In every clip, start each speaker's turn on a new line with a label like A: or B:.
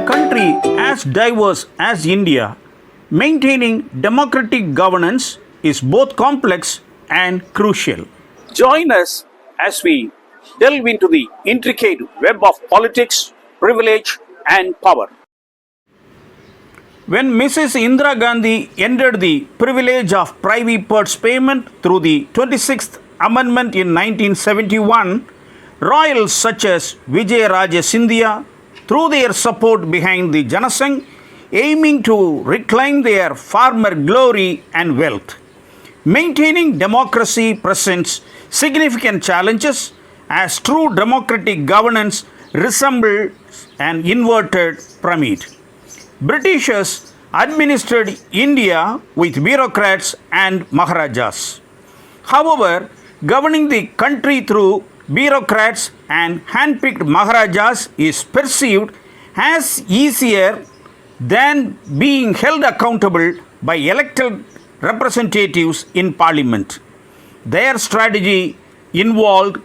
A: a country as diverse as India, maintaining democratic governance is both complex and crucial. Join us as we delve into the intricate web of politics, privilege, and power. When Mrs. Indira Gandhi ended the privilege of privy-purse payment through the 26th Amendment in 1971, royals such as Vijayaraja Scindia threw their support behind the Janasangh, aiming to reclaim their former glory and wealth. Maintaining democracy presents significant challenges as true democratic governance resembles an inverted pyramid. Britishers administered India with bureaucrats and Maharajas. However, governing the country through bureaucrats and handpicked Maharajas is perceived as easier than being held accountable by elected representatives in parliament. Their strategy involved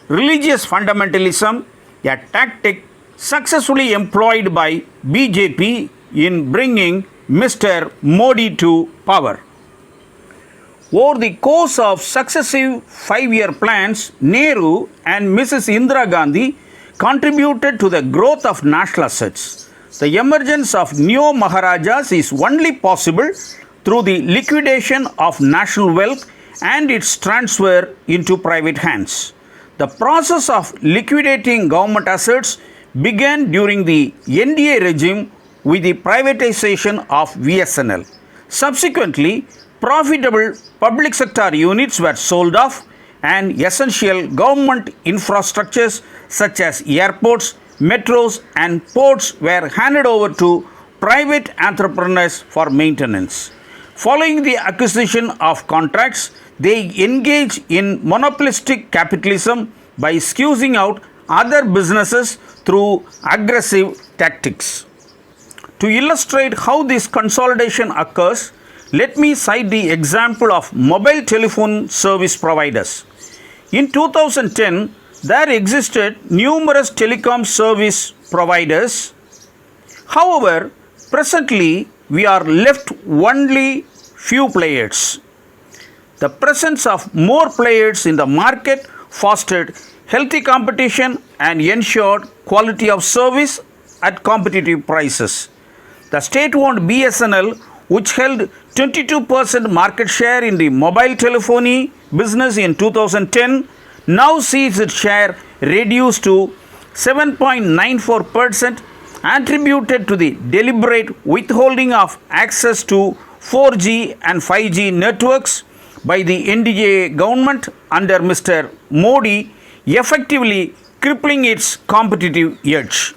A: religious fundamentalism, a tactic successfully employed by BJP in bringing Mr. Modi to power. Over the course of successive 5-year plans, Nehru and Mrs. Indira Gandhi contributed to the growth of national assets. The emergence of neo-Maharajas is only possible through the liquidation of national wealth and its transfer into private hands. The process of liquidating government assets began during the NDA regime with the privatization of VSNL. Subsequently, profitable public sector units were sold off and essential government infrastructures such as airports, metros and ports were handed over to private entrepreneurs for maintenance. Following the acquisition of contracts, they engaged in monopolistic capitalism by squeezing out other businesses through aggressive tactics. To illustrate how this consolidation occurs, let me cite the example of mobile telephone service providers. In 2010, there existed numerous telecom service providers. However, presently we are left only few players. The presence of more players in the market fostered healthy competition and ensured quality of service at competitive prices. The state-owned BSNL, which held 22% market share in the mobile telephony business in 2010, now sees its share reduced to 7.94%, attributed to the deliberate withholding of access to 4G and 5G networks by the NDA government under Mr. Modi, effectively crippling its competitive edge.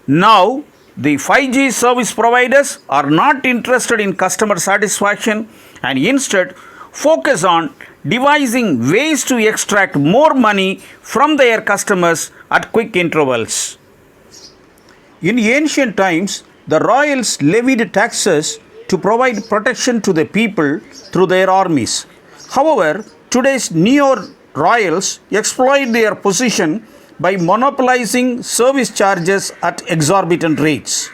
A: Now, the 5G service providers are not interested in customer satisfaction and instead focus on devising ways to extract more money from their customers at quick intervals. In ancient times, the royals levied taxes to provide protection to the people through their armies. However, today's neo-royals exploit their position by monopolizing service charges at exorbitant rates.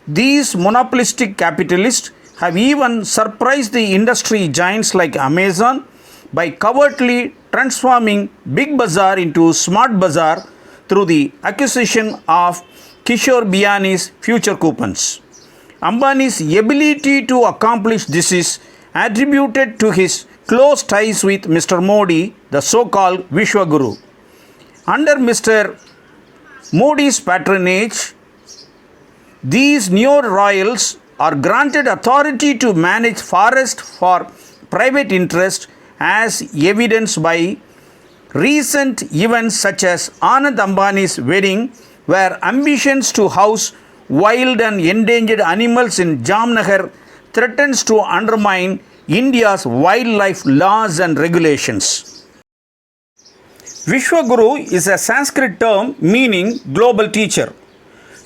A: These monopolistic capitalists have even surprised the industry giants like Amazon by covertly transforming Big Bazaar into Smart Bazaar through the acquisition of Kishore Biyani's future coupons. Ambani's ability to accomplish this is attributed to his close ties with Mr. Modi, the so-called Vishwaguru. Under Mr. Modi's patronage, these neo-royals are granted authority to manage forest for private interest, as evidenced by recent events such as Anand Ambani's wedding, where ambitions to house wild and endangered animals in Jamnagar threatens to undermine India's wildlife laws and regulations. Vishwaguru is a Sanskrit term meaning global teacher.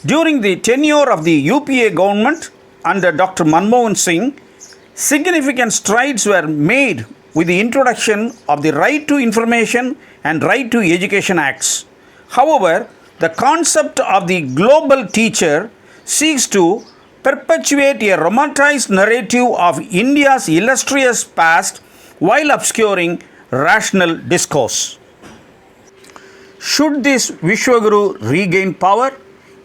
A: During the tenure of the UPA government under Dr. Manmohan Singh, significant strides were made with the introduction of the Right to Information and Right to Education Acts. However, the concept of the global teacher seeks to perpetuate a romanticized narrative of India's illustrious past while obscuring rational discourse. Should this Vishwaguru regain power,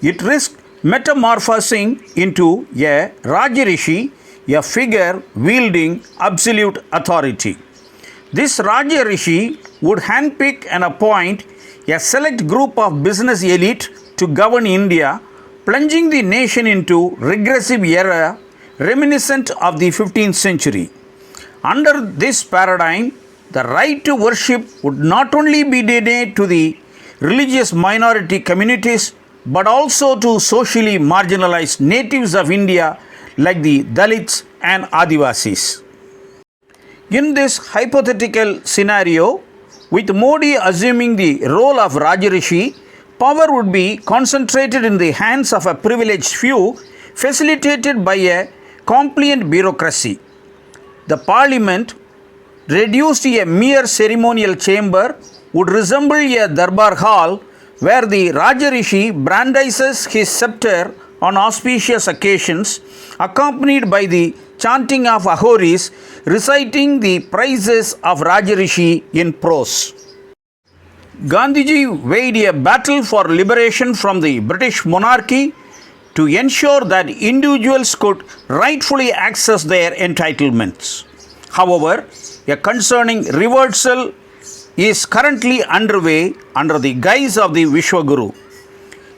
A: it risks metamorphosing into a Rajarishi, a figure wielding absolute authority. This Rajarishi would handpick and appoint a select group of business elite to govern India, plunging the nation into regressive era reminiscent of the 15th century. Under this paradigm, the right to worship would not only be denied to the religious minority communities but also to socially marginalized natives of India like the Dalits and Adivasis. In this hypothetical scenario, with Modi assuming the role of Rajarishi, power would be concentrated in the hands of a privileged few, facilitated by a compliant bureaucracy. The parliament, reduced to a mere ceremonial chamber, would resemble a darbar hall where the Rajarishi brandishes his scepter on auspicious occasions, accompanied by the chanting of Ahoris reciting the praises of Rajarishi in prose. Gandhiji waged a battle for liberation from the British monarchy to ensure that individuals could rightfully access their entitlements. However, a concerning reversal is currently underway under the guise of the Vishwaguru.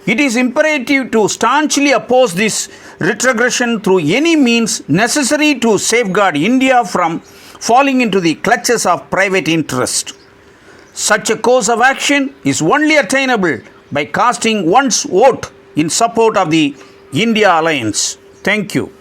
A: It is imperative to staunchly oppose this retrogression through any means necessary to safeguard India from falling into the clutches of private interest. Such a course of action is only attainable by casting one's vote in support of the India Alliance. Thank you.